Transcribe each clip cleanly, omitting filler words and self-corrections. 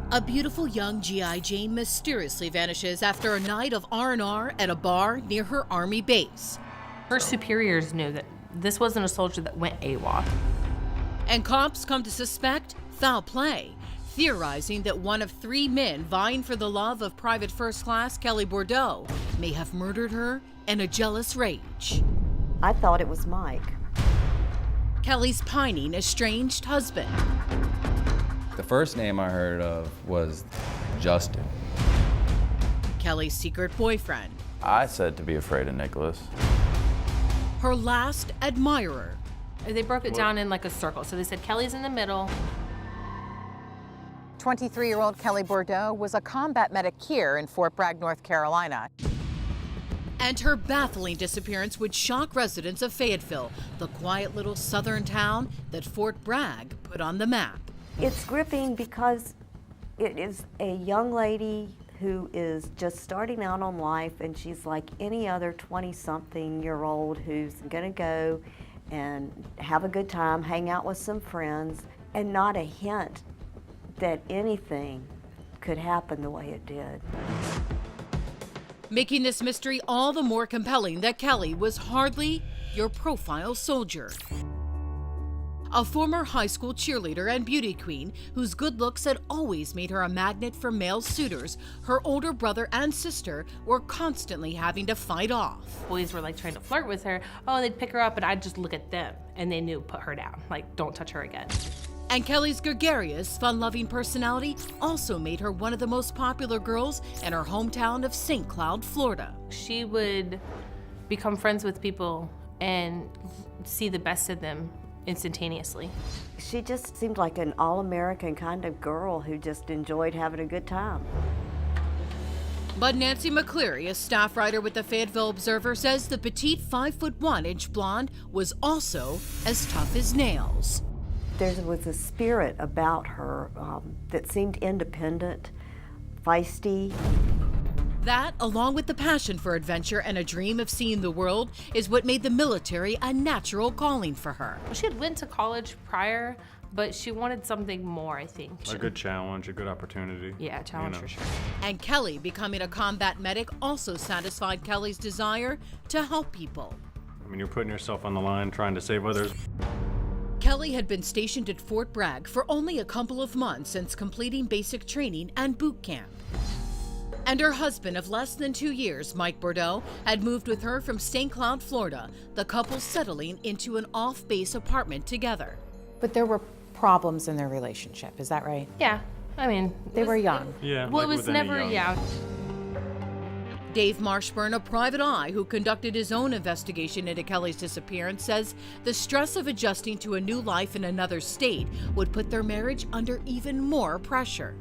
A beautiful young G.I. Jane mysteriously vanishes after a night of R&R at a bar near her Army base. Her superiors knew that this wasn't a soldier that went AWOL. And cops come to suspect foul play, theorizing that one of 3 men vying for the love of Private First Class Kelli Bordeaux may have murdered her in a jealous rage. I thought it was Mike. Kelli's pining estranged husband. The first name I heard of was Justin. Kelli's secret boyfriend. I said to be afraid of Nicholas. Her last admirer. They broke it down in like a circle. So they said Kelli's in the middle. 23-year-old Kelli Bordeaux was a combat medic here in Fort Bragg, North Carolina. And her baffling disappearance would shock residents of Fayetteville, the quiet little southern town that Fort Bragg put on the map. It's gripping because it is a young lady who is just starting out on life, and she's like any other 20-something-year-old who's gonna go and have a good time, hang out with some friends, and not a hint that anything could happen the way it did. Making this mystery all the more compelling that Kelli was hardly your profile soldier. A former high school cheerleader and beauty queen whose good looks had always made her a magnet for male suitors, her older brother and sister were constantly having to fight off. Boys were like trying to flirt with her. Oh, they'd pick her up and I'd just look at them and they knew, put her down. Like, don't touch her again. And Kelli's gregarious, fun-loving personality also made her one of the most popular girls in her hometown of St. Cloud, Florida. She would become friends with people and see the best of them instantaneously. She just seemed like an all-American kind of girl who just enjoyed having a good time. But Nancy McCleary, a staff writer with the Fayetteville Observer, says the petite 5'1" blonde was also as tough as nails. There was a spirit about her that seemed independent, feisty. That, along with the passion for adventure and a dream of seeing the world, is what made the military a natural calling for her. She had went to college prior, but she wanted something more, I think. A good challenge, a good opportunity. Yeah, challenge for sure. And Kelli becoming a combat medic also satisfied Kelli's desire to help people. I mean, you're putting yourself on the line, trying to save others. Kelli had been stationed at Fort Bragg for only a couple of months since completing basic training and boot camp. And her husband of less than 2 years, Mike Bordeaux, had moved with her from St. Cloud, Florida, the couple settling into an off-base apartment together. But there were problems in their relationship, is that right? Yeah, I mean. They were young. Yeah. Well, it like was with any never, young- yeah. Dave Marshburn, a private eye who conducted his own investigation into Kelli's disappearance, says the stress of adjusting to a new life in another state would put their marriage under even more pressure.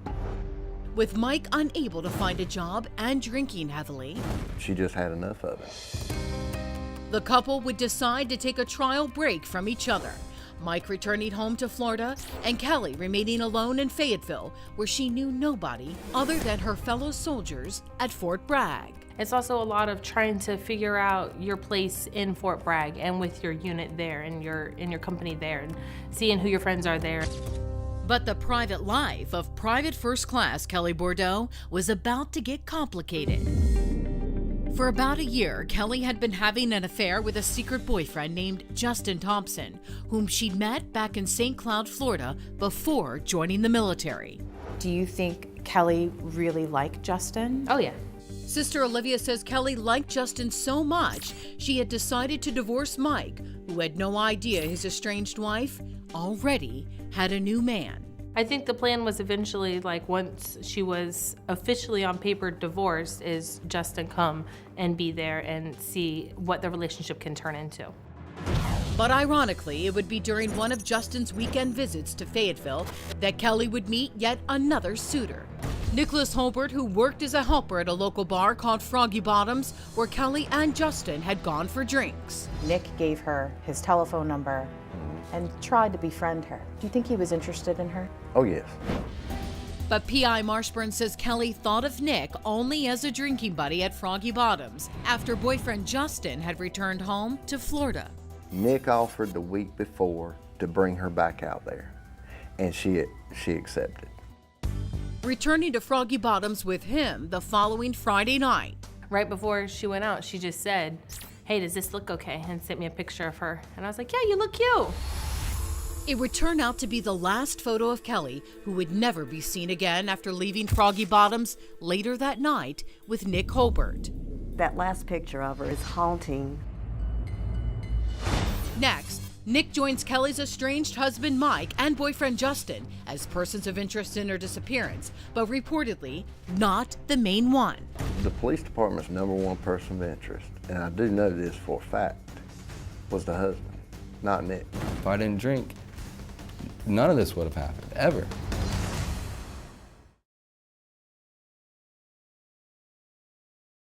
With Mike unable to find a job and drinking heavily, She just had enough of it. the couple would decide to take a trial break from each other. Mike returning home to Florida and Kelli remaining alone in Fayetteville, where she knew nobody other than her fellow soldiers at Fort Bragg. It's also a lot of trying to figure out your place in Fort Bragg and with your unit there and your company there and seeing who your friends are there. But the private life of Private First Class Kelli Bordeaux was about to get complicated. For about a year, Kelli had been having an affair with a secret boyfriend named Justin Thompson, whom she'd met back in St. Cloud, Florida, before joining the military. Do you think Kelli really liked Justin? Oh, yeah. Sister Olivia says Kelli liked Justin so much, she had decided to divorce Mike, who had no idea his estranged wife already had a new man. I think the plan was eventually, like, once she was officially on paper divorced, is Justin come and be there and see what the relationship can turn into. But ironically, it would be during one of Justin's weekend visits to Fayetteville that Kelli would meet yet another suitor. Nicholas Holbert, who worked as a helper at a local bar called Froggy Bottoms, where Kelli and Justin had gone for drinks. Nick gave her his telephone number and tried to befriend her. Do you think he was interested in her? Oh, yes. But P.I. Marshburn says Kelli thought of Nick only as a drinking buddy at Froggy Bottoms after boyfriend Justin had returned home to Florida. Nick offered the week before to bring her back out there, and she accepted. returning to Froggy Bottoms with him the following Friday night. Right before she went out, she just said, "Hey, does this look okay?" and sent me a picture of her. And I was like, "Yeah, you look cute." It would turn out to be the last photo of Kelli, who would never be seen again after leaving Froggy Bottoms later that night with Nick Holbert. That last picture of her is haunting. Next, Nick joins Kelli's estranged husband Mike and boyfriend Justin as persons of interest in her disappearance, but reportedly not the main one. The police department's #1 person of interest, and I do know this for a fact, was the husband, not Nick. If I didn't drink, none of this would have happened, ever.